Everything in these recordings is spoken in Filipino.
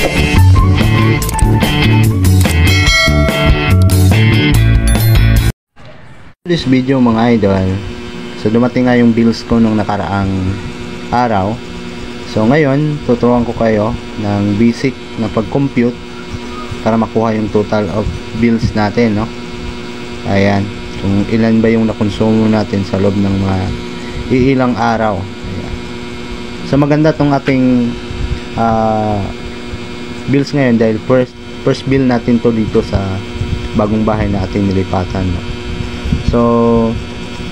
This video mga idol, so dumating nga yung bills ko nung nakaraang araw. So ngayon tuturuan ko kayo ng basic na pag-compute para makuha yung total of bills natin, no? Ayan, kung ilan ba yung nakonsumo natin sa loob ng mga iilang araw. Ayan. So maganda tong ating bills ngayon dahil first bill natin to dito sa bagong bahay na ating nilipatan, no? So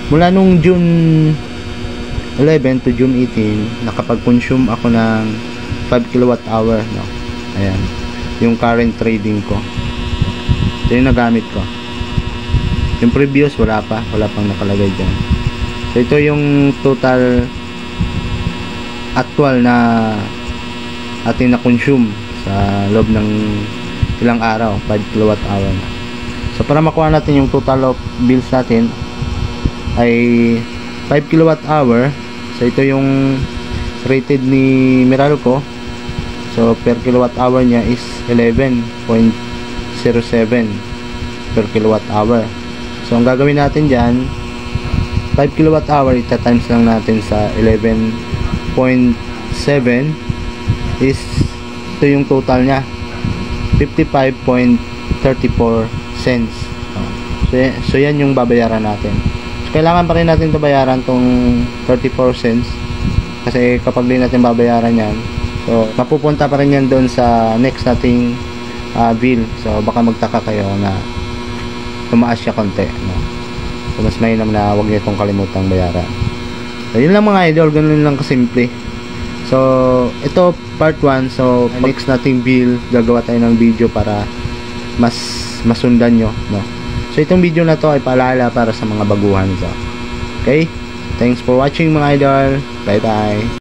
mula nung June 11 to June 18 nakapag-consume ako ng 5 kWh, no? Ayan, yung current trading ko. Ito yung nagamit ko. Yung previous wala pang nakalagay dyan. So ito yung total actual na ating na-consume sa loob ng ilang araw, 5 kWh. So para makuha natin yung total of bills natin ay 5 kWh. So ito yung rated ni Meralco. So per kWh niya is 11.07 per kWh. So ang gagawin natin dyan, 5 kWh ita-times lang natin sa 11.7 is ito yung total nya, 55.34 cents. So yan yung babayaran natin. So kailangan pa rin natin ito bayaran tong 34 cents kasi kapag di natin babayaran yan, so mapupunta pa rin yan doon sa next nating bill. So baka magtaka kayo na tumaas siya konti, no? So mas mainam na huwag niyo itong kalimutang bayaran. So yun lang mga idol, ganun lang kasimple. So ito part 1. So next nating bill gagawa tayo ng video para mas masundan nyo, no? So itong video na to ay paalala para sa mga baguhan. So okay, thanks for watching mga idol. Bye bye.